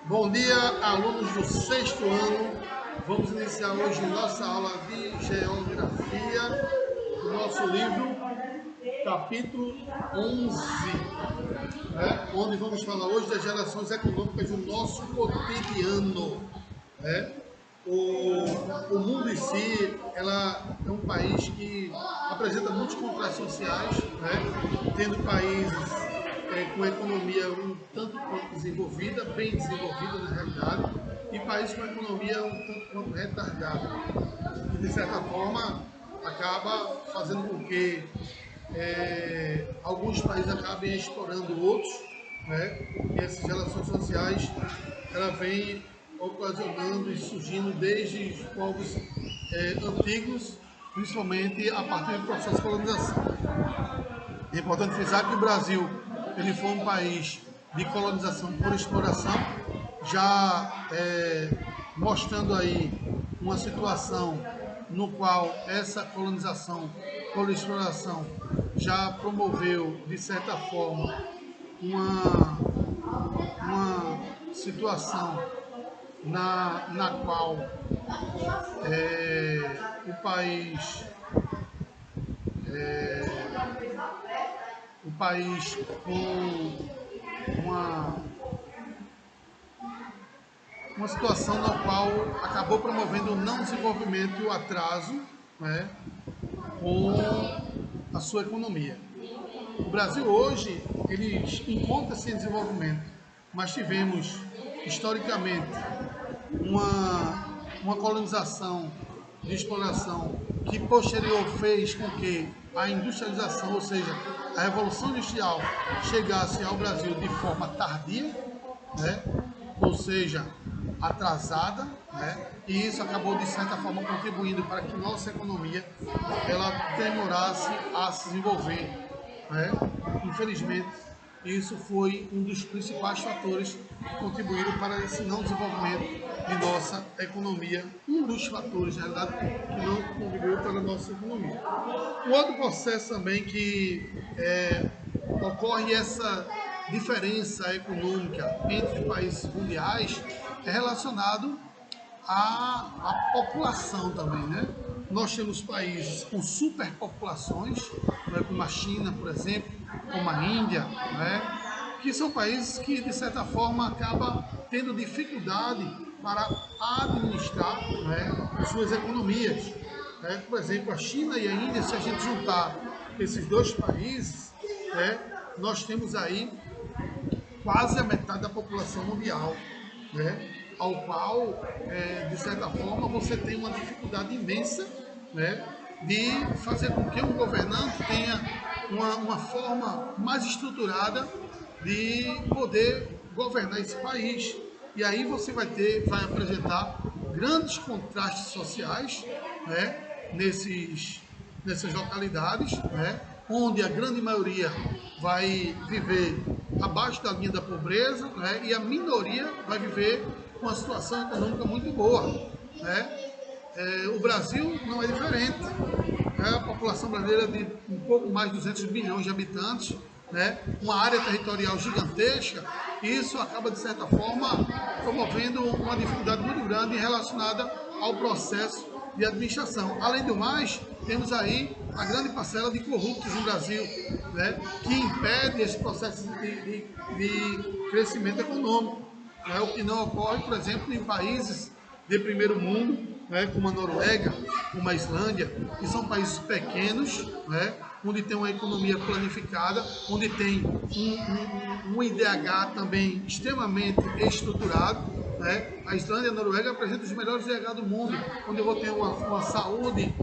Bom dia, alunos do sexto ano. Vamos iniciar hoje nossa aula de Geografia, do nosso livro, capítulo 11, onde vamos falar hoje das relações econômicas do nosso cotidiano. O mundo em si, ela é um país que apresenta muitos contrastes sociais, tendo países com a economia um tanto quanto desenvolvida, bem desenvolvida na realidade, e países com a economia um tanto quanto retardada. E, de certa forma, acaba fazendo com que alguns países acabem explorando outros, e essas relações sociais ela vem ocasionando e surgindo desde os povos antigos, principalmente a partir do processo de colonização. É importante frisar que o Brasil ele foi um país de colonização por exploração, já mostrando aí uma situação no qual essa colonização por exploração já promoveu, de certa forma, uma situação na qual o país com uma situação na qual acabou promovendo o não desenvolvimento e o atraso, com a sua economia. O Brasil hoje ele encontra-se em desenvolvimento, mas tivemos historicamente uma colonização de exploração que posterior fez com que a industrialização, ou seja, a revolução industrial chegasse ao Brasil de forma tardia, ou seja, atrasada, e isso acabou de certa forma contribuindo para que nossa economia ela demorasse a se desenvolver, Infelizmente, isso foi um dos principais fatores que contribuíram para esse não desenvolvimento de nossa economia, um dos fatores, na realidade, que não contribuiu para a nossa economia. Um outro processo também que ocorre essa diferença econômica entre os países mundiais é relacionado à população também, Nós temos países com superpopulações, como a China, por exemplo, como a Índia, que são países que, de certa forma, acabam tendo dificuldade para administrar suas economias. Por exemplo, a China e a Índia, se a gente juntar esses dois países, nós temos aí quase a metade da população mundial, ao qual, de certa forma, você tem uma dificuldade imensa, de fazer com que um governante tenha uma forma mais estruturada de poder governar esse país. E aí você vai apresentar grandes contrastes sociais, nessas localidades, onde a grande maioria vai viver abaixo da linha da pobreza, e a minoria vai viver com uma situação econômica muito boa. O Brasil não é diferente. A população brasileira é de um pouco mais de 200 milhões de habitantes, uma área territorial gigantesca, e isso acaba, de certa forma, promovendo uma dificuldade muito grande relacionada ao processo de administração. Além do mais, temos aí a grande parcela de corruptos no Brasil, que impede esse processo de crescimento econômico, o que não ocorre, por exemplo, em países de primeiro mundo, como a Noruega, como a Islândia, que são países pequenos, onde tem uma economia planificada, onde tem um IDH também extremamente estruturado. A Islândia e a Noruega apresentam os melhores IDH do mundo, onde eu vou ter uma saúde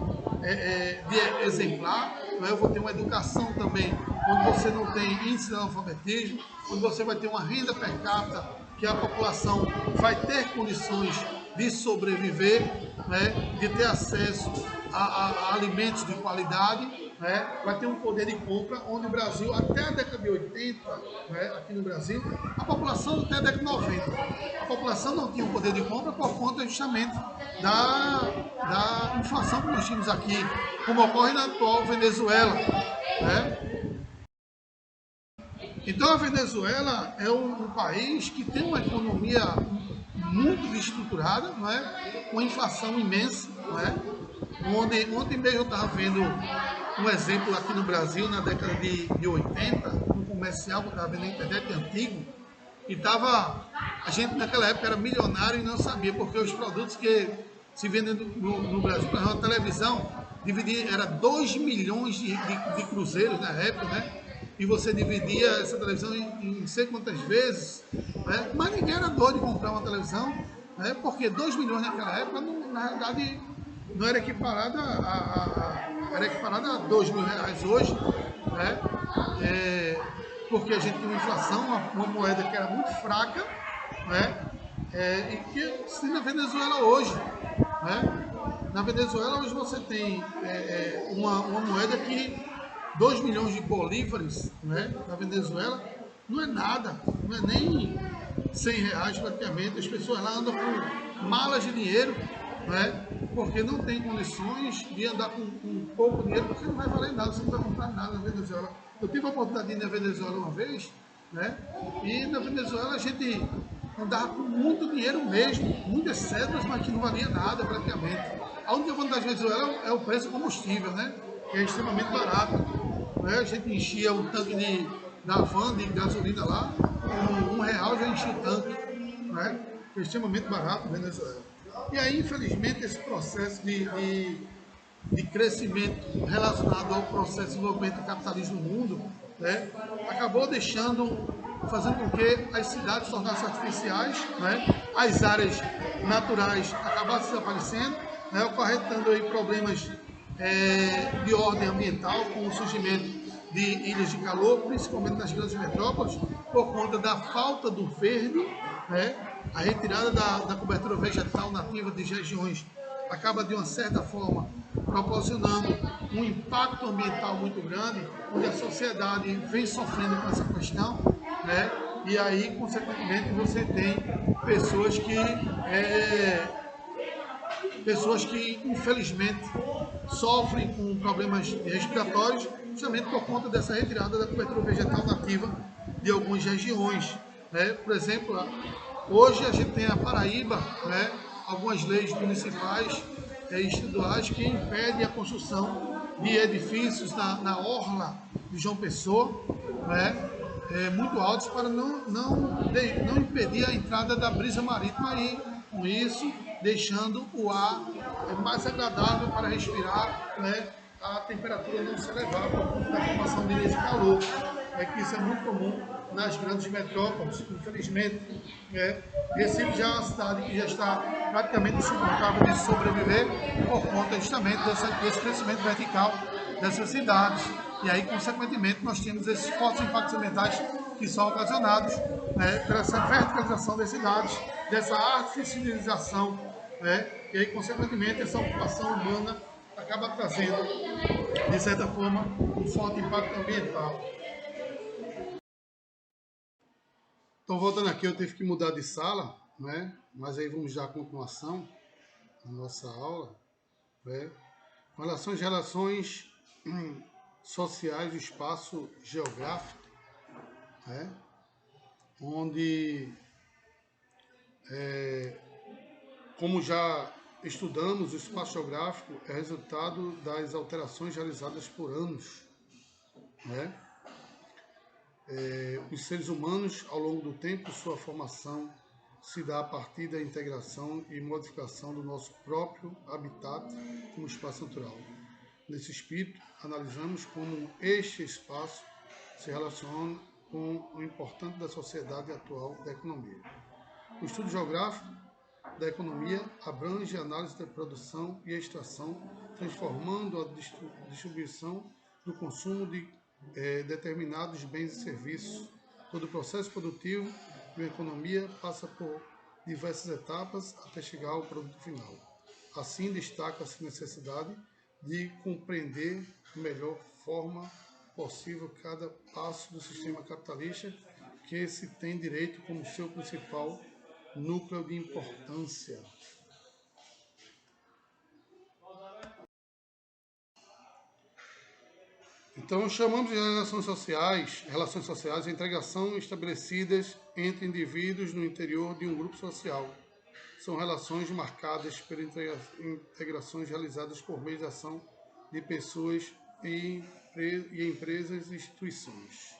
de exemplar, eu vou ter uma educação também, onde você não tem índice de analfabetismo, onde você vai ter uma renda per capita que a população vai ter condições de sobreviver, de ter acesso a alimentos de qualidade, vai ter um poder de compra, onde o Brasil, até a década de 80, aqui no Brasil, a população até a década de 90, a população não tinha um poder de compra por conta justamente da inflação que nós tínhamos aqui, como ocorre na atual Venezuela. Então a Venezuela é um país que tem uma economia muito desestruturada, não é? Uma inflação imensa, não é? Ontem mesmo eu estava vendo um exemplo aqui no Brasil, na década de 80, um comercial que eu estava vendo na internet antigo, e tava, a gente naquela época era milionário e não sabia, porque os produtos que se vendem no Brasil, por exemplo, a televisão, era 2 milhões de cruzeiros na época, né? E você dividia essa televisão em não sei quantas vezes, né? Mas ninguém era doido de comprar uma televisão, né? Porque 2 milhões naquela época, na realidade, não era equiparada era equiparada a 2 mil reais hoje, né? Porque a gente tem uma inflação, uma moeda que era muito fraca, né? E que se na Venezuela hoje, né? Na Venezuela hoje você tem uma moeda que 2 milhões de bolívares, né? Na Venezuela não é nada, não é nem 100 reais praticamente. As pessoas lá andam com malas de dinheiro, né? Porque não tem condições de andar com pouco dinheiro, porque não vai valer nada, você não vai comprar nada na Venezuela. Eu tive a oportunidade de ir na Venezuela uma vez, né? E na Venezuela a gente andava com muito dinheiro mesmo, muitas cédulas, mas que não valia nada praticamente. A única vantagem da Venezuela é o preço do combustível, né? Que é extremamente barato. Né? A gente enchia o tanque da van de gasolina lá, com R$ 1 já enchia o tanque, né? Que é extremamente barato na Venezuela. E aí, infelizmente, esse processo de crescimento relacionado ao processo de desenvolvimento do capitalismo no mundo, né, acabou fazendo com que as cidades se tornassem artificiais, né, as áreas naturais acabassem desaparecendo, né, acarretando aí problemas de ordem ambiental, com o surgimento de ilhas de calor, principalmente nas grandes metrópoles, por conta da falta do verde, né, a retirada da cobertura vegetal nativa de regiões acaba, de uma certa forma, proporcionando um impacto ambiental muito grande, onde a sociedade vem sofrendo com essa questão, né? E aí, consequentemente, você tem pessoas que infelizmente sofrem com problemas respiratórios, justamente por conta dessa retirada da cobertura vegetal nativa de algumas regiões, né? Por exemplo, hoje a gente tem a Paraíba, né? Algumas leis municipais e estaduais que impedem a construção de edifícios na orla de João Pessoa, né? Muito altos para não impedir a entrada da brisa marítima e, com isso, deixando o ar mais agradável para respirar, né? A temperatura não se elevar por conta da formação de ilhas de calor. Que isso é muito comum nas grandes metrópoles, infelizmente. Recife já é uma cidade que já está praticamente insuportável de sobreviver por conta justamente desse crescimento vertical dessas cidades. E aí, consequentemente, nós temos esses fortes impactos ambientais que são ocasionados, né, por essa verticalização das cidades, dessa artificialização, né, e aí, consequentemente, essa ocupação humana acaba trazendo, de certa forma, um forte impacto ambiental. Então, voltando aqui, eu tive que mudar de sala, né, mas aí vamos dar continuação à nossa aula, né, com relação às relações sociais do espaço geográfico, né, onde, como já estudamos, o espaço geográfico é resultado das alterações realizadas por anos, né? Os seres humanos, ao longo do tempo, sua formação se dá a partir da integração e modificação do nosso próprio habitat como espaço natural. Nesse espírito, analisamos como este espaço se relaciona com o importante da sociedade atual da economia. O estudo geográfico da economia abrange a análise da produção e extração, transformando a distribuição do consumo de determinados bens e serviços. Todo o processo produtivo de uma economia passa por diversas etapas até chegar ao produto final. Assim, destaca-se a necessidade de compreender da melhor forma possível cada passo do sistema capitalista que se tem direito como seu principal núcleo de importância. Então, chamamos de relações sociais, a integração estabelecidas entre indivíduos no interior de um grupo social. São relações marcadas por integrações realizadas por meio da ação de pessoas e empresas e instituições.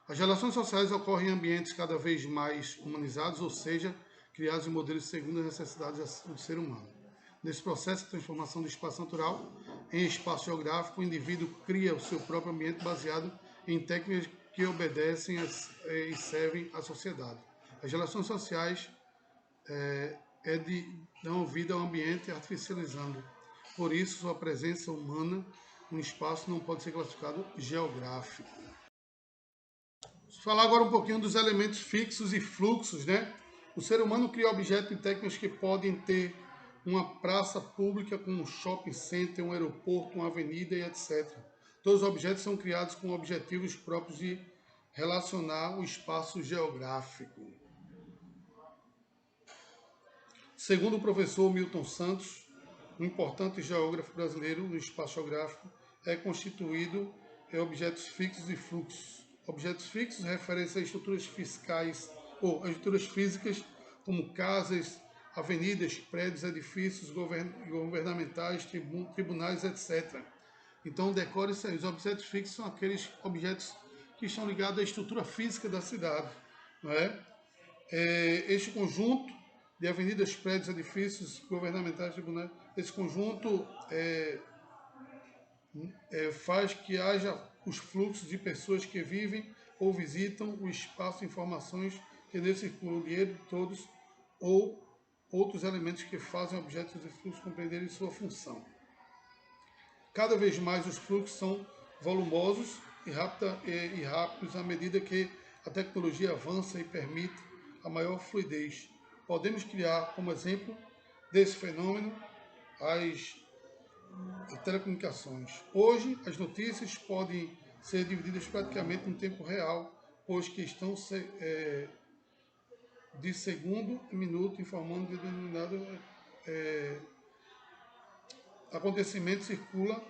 As relações sociais ocorrem em ambientes cada vez mais humanizados, ou seja, criados em modelos segundo as necessidades do ser humano. Nesse processo de transformação do espaço natural em espaço geográfico, o indivíduo cria o seu próprio ambiente baseado em técnicas que obedecem e servem à sociedade. As relações sociais dão vida ao ambiente artificializando. Por isso, sua presença humana no espaço não pode ser classificado geográfico. Vou falar agora um pouquinho dos elementos fixos e fluxos, né? O ser humano cria objetos e técnicas que podem ter uma praça pública com um shopping center, um aeroporto, uma avenida e etc. Todos os objetos são criados com objetivos próprios de relacionar o espaço geográfico. Segundo o professor Milton Santos, um importante geógrafo brasileiro, o espaço geográfico é constituído de objetos fixos e fluxos. Objetos fixos referem-se a estruturas fiscais ou a estruturas físicas como casas, avenidas, prédios, edifícios governamentais, tribunais, etc. Então, decore isso aí. Os objetos fixos são aqueles objetos que estão ligados à estrutura física da cidade. Não é? Este conjunto de avenidas, prédios, edifícios governamentais, tribunais, esse conjunto faz que haja os fluxos de pessoas que vivem ou visitam o espaço, informações que nele circulam, dinheiro de todos ou outros elementos que fazem objetos de fluxo compreenderem sua função. Cada vez mais os fluxos são volumosos e rápidos à medida que a tecnologia avança e permite a maior fluidez. Podemos criar, como exemplo desse fenômeno, as telecomunicações. Hoje, as notícias podem ser divididas praticamente no tempo real, pois que estão de segundo em minuto informando de determinado acontecimento circula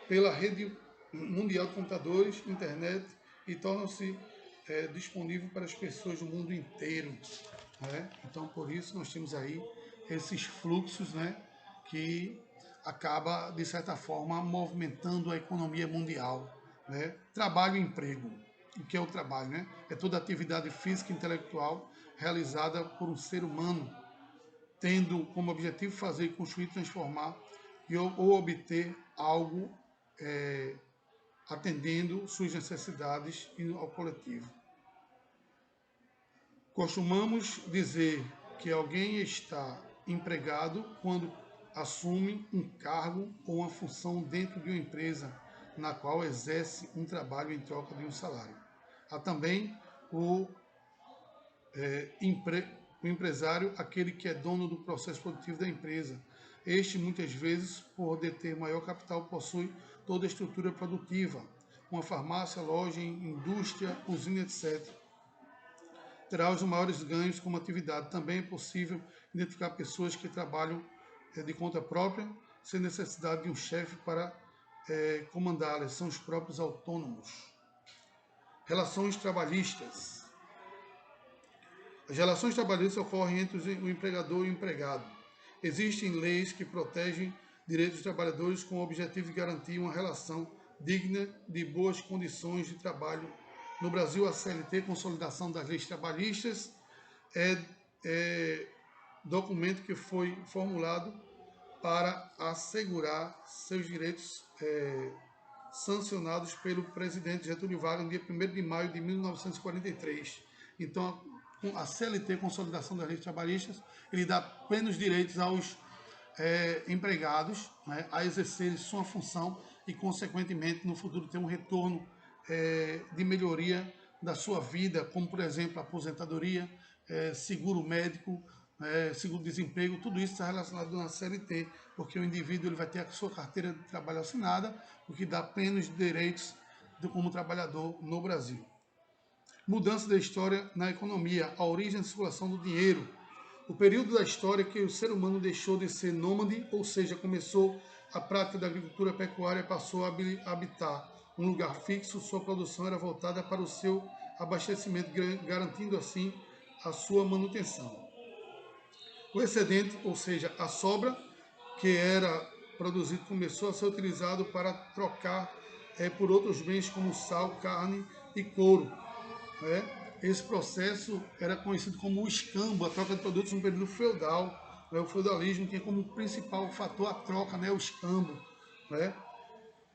pela rede mundial de computadores, internet e tornam-se disponível para as pessoas do mundo inteiro. Né? Então, por isso, nós temos aí esses fluxos, né, que acaba, de certa forma, movimentando a economia mundial. Né? Trabalho e emprego. O que é o trabalho? Né? É toda atividade física e intelectual realizada por um ser humano, tendo como objetivo fazer, construir, transformar ou obter algo atendendo suas necessidades e ao coletivo. Costumamos dizer que alguém está empregado quando assume um cargo ou uma função dentro de uma empresa na qual exerce um trabalho em troca de um salário. Há também o empresário, aquele que é dono do processo produtivo da empresa. Este, muitas vezes, por deter maior capital, possui toda a estrutura produtiva, uma farmácia, loja, indústria, usina, etc. Terá os maiores ganhos como atividade. Também é possível identificar pessoas que trabalham de conta própria, sem necessidade de um chefe para comandá-las. São os próprios autônomos. Relações trabalhistas. As relações trabalhistas ocorrem entre o empregador e o empregado. Existem leis que protegem direitos dos trabalhadores com o objetivo de garantir uma relação digna de boas condições de trabalho. No Brasil, a CLT, Consolidação das Leis Trabalhistas, é documento que foi formulado para assegurar seus direitos sancionados pelo presidente Getúlio Vargas no dia 1º de maio de 1943. Então, a CLT, Consolidação das Leis Trabalhistas, ele dá plenos direitos aos empregados, né, a exercerem sua função e, consequentemente, no futuro ter um retorno de melhoria da sua vida, como, por exemplo, aposentadoria, seguro médico, seguro-desemprego, tudo isso está relacionado na CLT, porque o indivíduo ele vai ter a sua carteira de trabalho assinada, o que dá plenos direitos como trabalhador no Brasil. Mudança da história na economia, a origem da circulação do dinheiro. O período da história que o ser humano deixou de ser nômade, ou seja, começou a prática da agricultura pecuária passou a habitar um lugar fixo, sua produção era voltada para o seu abastecimento, garantindo assim a sua manutenção. O excedente, ou seja, a sobra que era produzido, começou a ser utilizado para trocar por outros bens como sal, carne e couro. Né? Esse processo era conhecido como o escambo, a troca de produtos no período feudal. Né? O feudalismo tinha como principal fator a troca, né? O escambo. Né?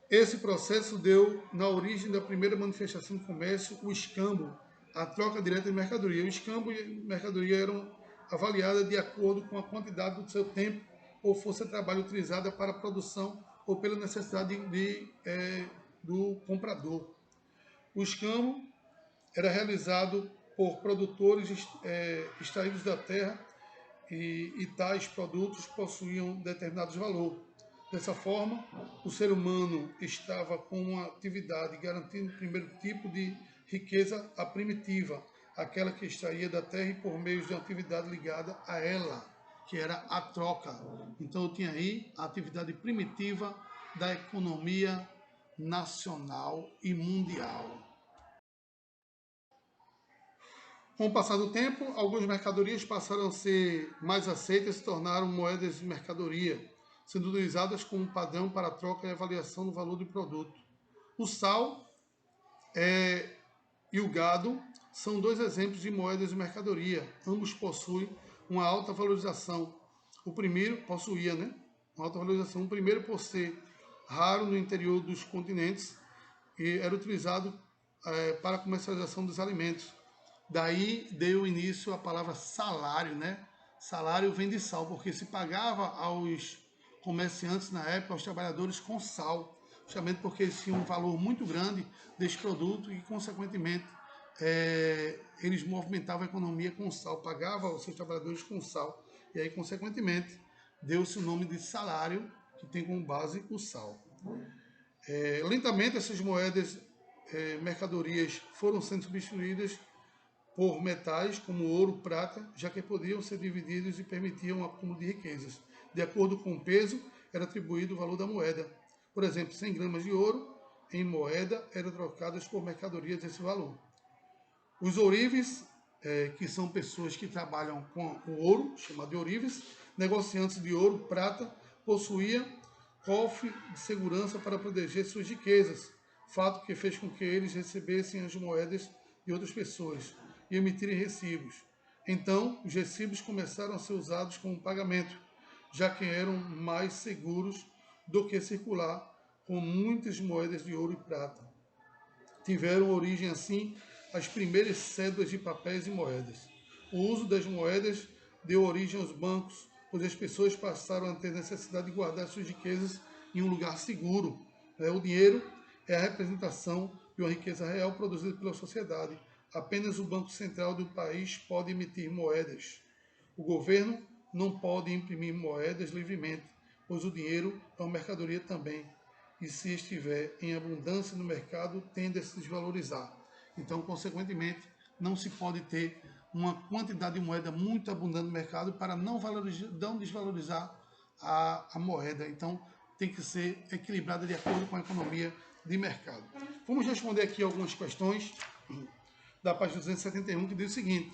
Esse processo deu na origem da primeira manifestação de comércio, o escambo, a troca direta de mercadoria. O escambo e a mercadoria eram avaliadas de acordo com a quantidade do seu tempo ou força de trabalho utilizada para a produção ou pela necessidade do comprador. O escambo era realizado por produtores extraídos da terra e tais produtos possuíam determinados valores. Dessa forma, o ser humano estava com uma atividade garantindo o primeiro tipo de riqueza, a primitiva, aquela que extraía da terra e por meio de uma atividade ligada a ela, que era a troca. Então eu tinha aí a atividade primitiva da economia nacional e mundial. Com o passar do tempo, algumas mercadorias passaram a ser mais aceitas e se tornaram moedas de mercadoria, sendo utilizadas como padrão para a troca e avaliação do valor do produto. O sal e o gado são dois exemplos de moedas de mercadoria. Ambos possuem uma alta valorização. O primeiro possuía, né? Uma alta valorização. O primeiro, por ser raro no interior dos continentes, e era utilizado para a comercialização dos alimentos. Daí deu início a palavra salário, né? Salário vem de sal, porque se pagava aos comerciantes na época, aos trabalhadores com sal, justamente porque eles tinham um valor muito grande desse produto e, consequentemente, eles movimentavam a economia com sal, pagavam aos seus trabalhadores com sal. E aí, consequentemente, deu-se o nome de salário, que tem como base o sal. Lentamente, essas moedas, mercadorias, foram sendo substituídas por metais como ouro, prata, já que podiam ser divididos e permitiam o acúmulo de riquezas. De acordo com o peso, era atribuído o valor da moeda. Por exemplo, 100 gramas de ouro em moeda eram trocadas por mercadorias desse valor. Os ourives, que são pessoas que trabalham com o ouro, chamado de ourives, negociantes de ouro, prata, possuíam cofre de segurança para proteger suas riquezas, fato que fez com que eles recebessem as moedas de outras pessoas e emitirem recibos. Então, os recibos começaram a ser usados como pagamento, já que eram mais seguros do que circular com muitas moedas de ouro e prata. Tiveram origem, assim, as primeiras cédulas de papéis e moedas. O uso das moedas deu origem aos bancos, pois as pessoas passaram a ter necessidade de guardar suas riquezas em um lugar seguro. O dinheiro é a representação de uma riqueza real produzida pela sociedade. Apenas o Banco Central do país pode emitir moedas. O governo não pode imprimir moedas livremente, pois o dinheiro é uma mercadoria também. E se estiver em abundância no mercado, tende a se desvalorizar. Então, consequentemente, não se pode ter uma quantidade de moeda muito abundante no mercado para não desvalorizar a moeda. Então, tem que ser equilibrada de acordo com a economia de mercado. Vamos responder aqui algumas questões da página 271, que diz o seguinte: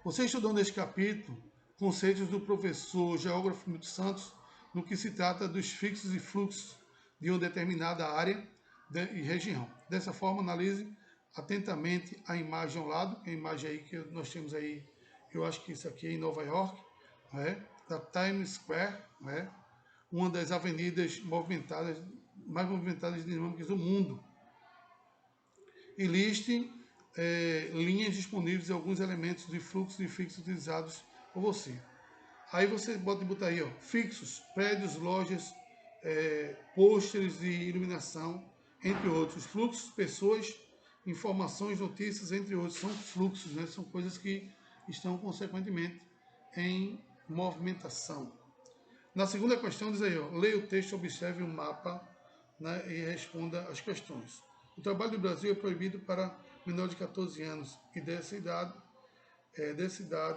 você estudou neste capítulo conceitos do professor geógrafo Milton Santos no que se trata dos fixos e fluxos de uma determinada área e região. Dessa forma, analise atentamente a imagem ao lado, a imagem aí que nós temos aí, eu acho que isso aqui é em Nova York, da Times Square, uma das avenidas mais movimentadas e dinâmicas do mundo. E liste linhas disponíveis e alguns elementos de fluxo de fixos utilizados por você. Aí você pode botar aí, fixos, prédios, lojas, pôsteres de iluminação, entre outros. Fluxos, pessoas, informações, notícias, entre outros. São fluxos, né? São coisas que estão, consequentemente, em movimentação. Na segunda questão diz aí, leia o texto, observe o mapa, né, e responda as questões. O trabalho do Brasil é proibido para menores de 14 anos e dessa idade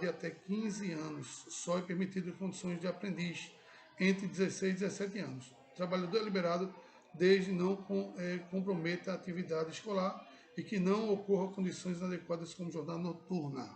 até 15 anos. Só é permitido em condições de aprendiz. entre 16 e 17 anos. O trabalhador é liberado desde não comprometa a atividade escolar e que não ocorra condições inadequadas como jornada noturna.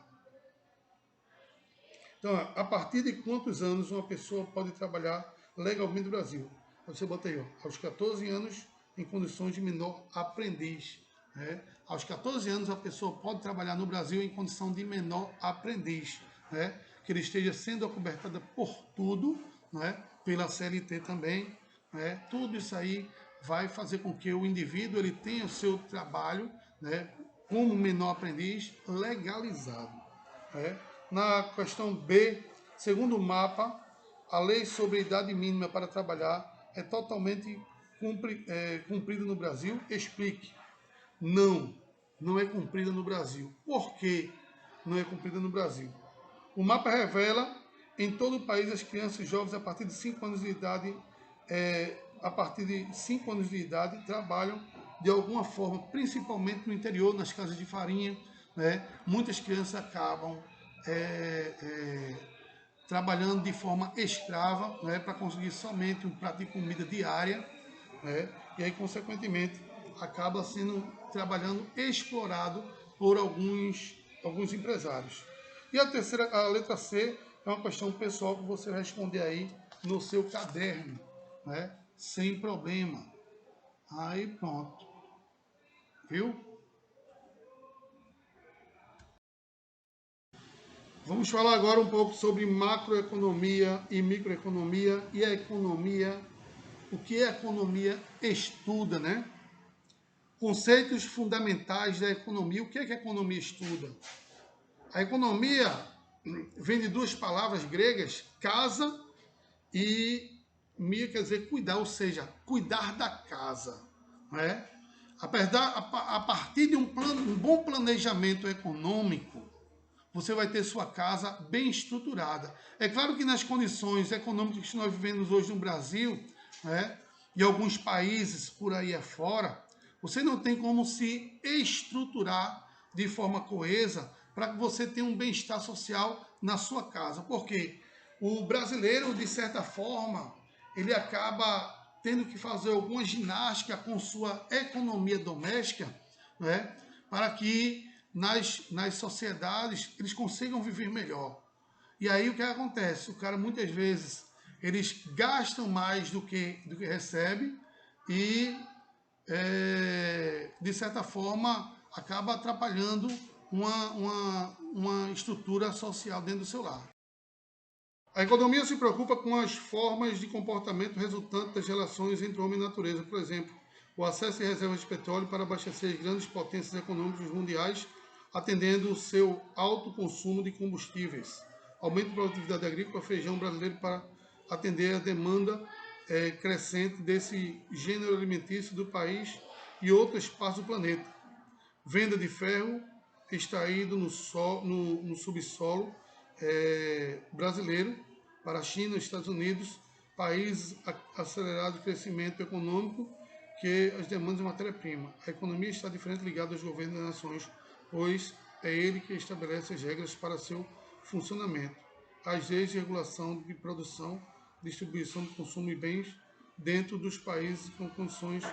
Então, a partir de quantos anos uma pessoa pode trabalhar legalmente no Brasil? Você bota aí, ó, aos 14 anos, em condições de menor aprendiz. Né? Aos 14 anos, a pessoa pode trabalhar no Brasil em condição de menor aprendiz. Né? Que ele esteja sendo acobertada por tudo, né? Pela CLT também. Né? Tudo isso aí vai fazer com que o indivíduo ele tenha o seu trabalho, né? Como menor aprendiz legalizado. Né? Na questão B, segundo o mapa, a lei sobre a idade mínima para trabalhar é totalmente cumprida no Brasil? Explique. Não, não é cumprida no Brasil. Por que não é cumprida no Brasil? O mapa revela em todo o país as crianças e jovens a partir de 5 anos de idade, trabalham de alguma forma, principalmente no interior, nas casas de farinha. Né? Muitas crianças acabam trabalhando de forma escrava, né, para conseguir somente um prato de comida diária, né, e aí, consequentemente, acaba sendo trabalhando explorado por alguns empresários. E a letra C, é uma questão pessoal que você vai responder aí no seu caderno, né, sem problema. Aí pronto. Viu? Vamos falar agora um pouco sobre macroeconomia e microeconomia e a economia, o que a economia estuda, né? Conceitos fundamentais da economia. O que é que a economia estuda? A economia vem de duas palavras gregas, casa e mia, quer dizer cuidar, ou seja, cuidar da casa. Né? A partir de um bom planejamento econômico, você vai ter sua casa bem estruturada. É claro que nas condições econômicas que nós vivemos hoje no Brasil, né, e alguns países por aí afora, você não tem como se estruturar de forma coesa para que você tenha um bem-estar social na sua casa. Porque o brasileiro, de certa forma, ele acaba tendo que fazer alguma ginástica com sua economia doméstica, né, para que nas sociedades eles consigam viver melhor. E aí o que acontece? O cara muitas vezes eles gastam mais do que recebe e de certa forma acaba atrapalhando uma estrutura social dentro do seu lar. A economia se preocupa com as formas de comportamento resultantes das relações entre homem e natureza. Por exemplo, o acesso a reservas de petróleo para abastecer as grandes potências econômicas mundiais, atendendo o seu alto consumo de combustíveis. Aumento da produtividade agrícola, feijão brasileiro para atender a demanda crescente desse gênero alimentício do país e outras partes do planeta. Venda de ferro extraído no subsolo brasileiro para a China, Estados Unidos, países acelerados de crescimento econômico que as demandas de matéria-prima. A economia está diferente ligada aos governos das nações, pois é ele que estabelece as regras para seu funcionamento. As leis de regulação de produção, distribuição de consumo e bens dentro dos países com condições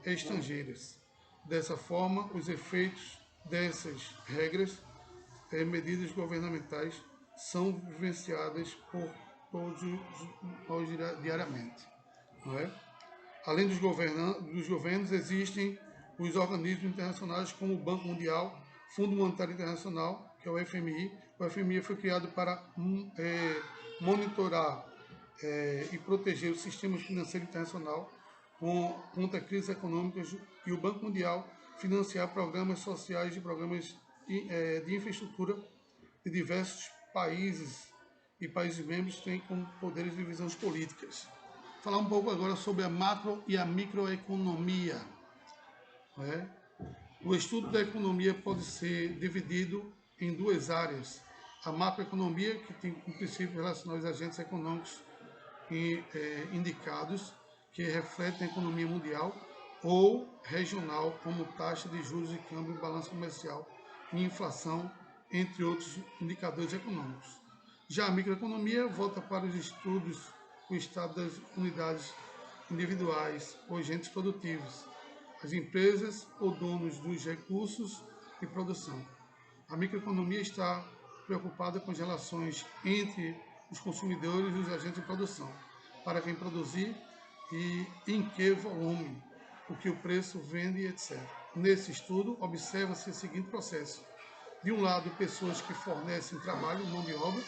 estrangeiras. Dessa forma, os efeitos dessas regras medidas governamentais são vivenciadas por todos nós diariamente. Não é? Além dos governos, existem os organismos internacionais como o Banco Mundial, Fundo Monetário Internacional, que é o FMI. O FMI foi criado para monitorar e proteger o sistema financeiro internacional contra crises econômicas, e o Banco Mundial financiar programas sociais e programas de infraestrutura de diversos países e países membros têm como poderes de divisões políticas. Falar um pouco agora sobre a macro e a microeconomia. Né? O estudo da economia pode ser dividido em duas áreas. A macroeconomia, que tem como princípio relacionar os agentes econômicos indicados, que refletem a economia mundial, ou regional, como taxa de juros e câmbio, balanço comercial e inflação, entre outros indicadores econômicos. Já a microeconomia volta para os estudos o estado das unidades individuais ou agentes produtivos, as empresas ou donos dos recursos de produção. A microeconomia está preocupada com as relações entre os consumidores e os agentes de produção, para quem produzir e em que volume, o que o preço vende, etc. Nesse estudo, observa-se o seguinte processo. De um lado, pessoas que fornecem trabalho, mão de obra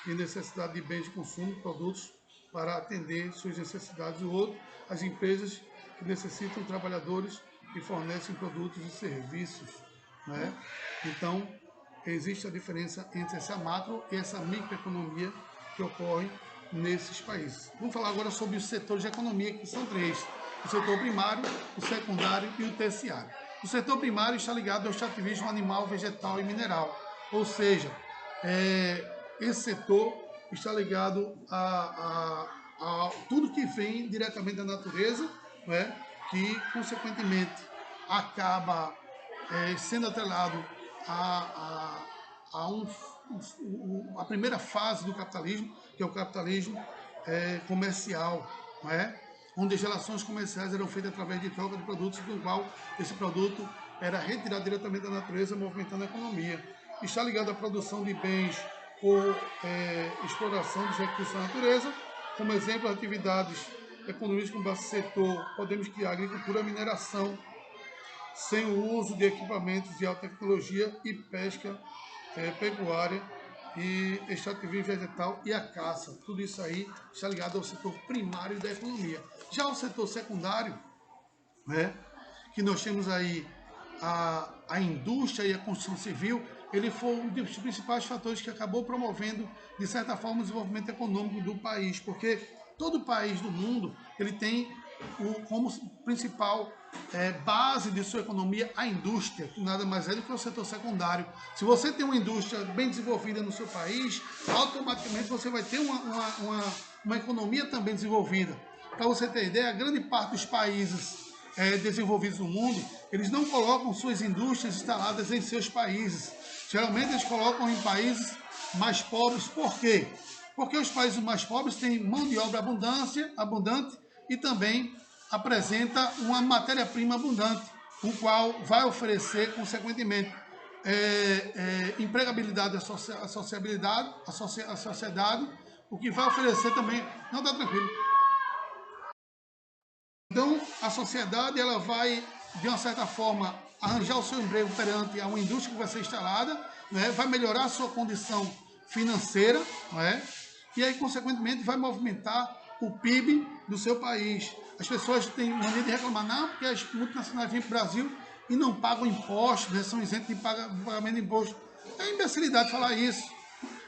e necessidade de bens de consumo, produtos para atender suas necessidades. Do outro, as empresas que necessitam trabalhadores e fornecem produtos e serviços. Né? Então, existe a diferença entre essa macro e essa microeconomia que ocorre nesses países. Vamos falar agora sobre os setores de economia, que são três. O setor primário, o secundário e o terciário. O setor primário está ligado ao extrativismo animal, vegetal e mineral. Ou seja, esse setor está ligado a tudo que vem diretamente da natureza, né, que, consequentemente, acaba sendo atrelado a primeira fase do capitalismo, que é o capitalismo comercial, não é? Onde as relações comerciais eram feitas através de troca de produtos, do qual esse produto era retirado diretamente da natureza, movimentando a economia. Está ligado à produção de bens por exploração dos recursos da natureza. Como exemplo, atividades econômicas com base setor, podemos criar agricultura, mineração, sem o uso de equipamentos de alta tecnologia, e pesca, pecuária, e extrativismo vegetal e a caça. Tudo isso aí está ligado ao setor primário da economia. Já o setor secundário, né, que nós temos aí a indústria e a construção civil, ele foi um dos principais fatores que acabou promovendo, de certa forma, o desenvolvimento econômico do país, porque todo país do mundo ele tem como principal base de sua economia a indústria, que nada mais é do que o setor secundário. Se você tem uma indústria bem desenvolvida no seu país, automaticamente você vai ter uma economia também desenvolvida. Para você ter ideia, a grande parte dos países desenvolvidos no mundo, eles não colocam suas indústrias instaladas em seus países. Geralmente eles colocam em países mais pobres. Por quê? Porque os países mais pobres têm mão de obra abundante e também apresenta uma matéria-prima abundante, o qual vai oferecer, consequentemente, empregabilidade à sociedade, o que vai oferecer também... Não, está tranquilo. Então, a sociedade ela vai, de uma certa forma, arranjar o seu emprego perante a uma indústria que vai ser instalada, né? Vai melhorar a sua condição financeira, né? E aí, consequentemente, vai movimentar o PIB do seu país. As pessoas têm maneira de reclamar, não, porque as multinacionais vêm para o Brasil e não pagam impostos, né? São isentos de pagamento de imposto. É imbecilidade falar isso.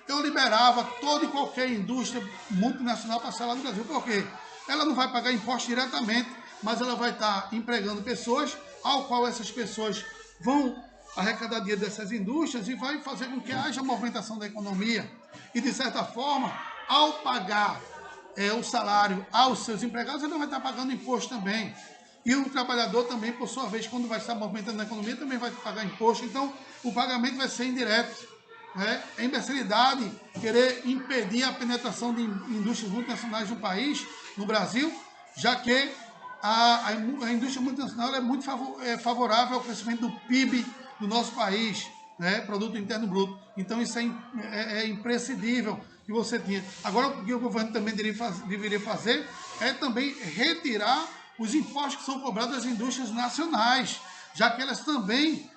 Eu liberava toda e qualquer indústria multinacional para sair lá no Brasil. Por quê? Ela não vai pagar imposto diretamente, mas ela vai estar empregando pessoas, ao qual essas pessoas vão arrecadar dinheiro dessas indústrias e vai fazer com que haja movimentação da economia. E, de certa forma, ao pagar o salário aos seus empregados, ele vai estar pagando imposto também. E o trabalhador também, por sua vez, quando vai estar movimentando a economia, também vai pagar imposto. Então, o pagamento vai ser indireto. É imbecilidade querer impedir a penetração de indústrias multinacionais no país, no Brasil, já que a indústria multinacional é muito favorável ao crescimento do PIB do nosso país, né? Produto Interno Bruto. Então isso é imprescindível que você tenha. Agora, o que o governo também deveria fazer é também retirar os impostos que são cobrados das indústrias nacionais, já que elas também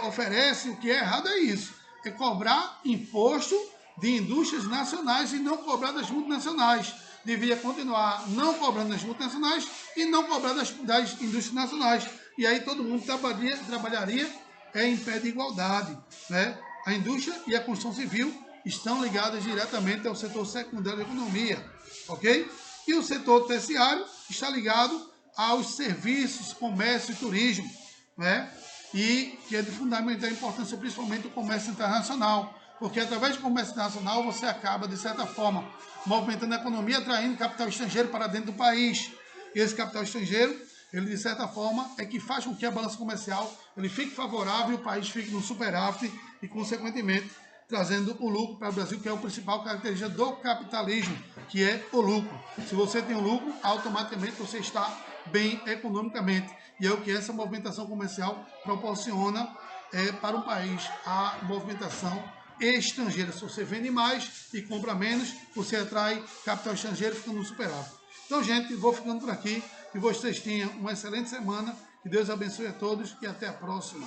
oferecem, o que é errado é isso. É cobrar imposto de indústrias nacionais e não cobrar das multinacionais. Deveria continuar não cobrando das multinacionais e não cobrar das indústrias nacionais. E aí todo mundo trabalharia em pé de igualdade, né? A indústria e a construção civil estão ligadas diretamente ao setor secundário da economia, ok? E o setor terciário está ligado aos serviços, comércio e turismo, né? E que é de fundamental importância, principalmente o comércio internacional, porque através do comércio internacional você acaba, de certa forma, movimentando a economia, atraindo capital estrangeiro para dentro do país. E esse capital estrangeiro, ele de certa forma, é que faz com que a balança comercial ele fique favorável e o país fique no superávit e, consequentemente, trazendo o lucro para o Brasil, que é o principal característica do capitalismo. que é o lucro. Se você tem um lucro, automaticamente você está bem economicamente. E é o que essa movimentação comercial proporciona para um país, a movimentação estrangeira. Se você vende mais e compra menos, você atrai capital estrangeiro ficando no superávit. Então, gente, vou ficando por aqui. Que vocês tenham uma excelente semana. Que Deus abençoe a todos e até a próxima.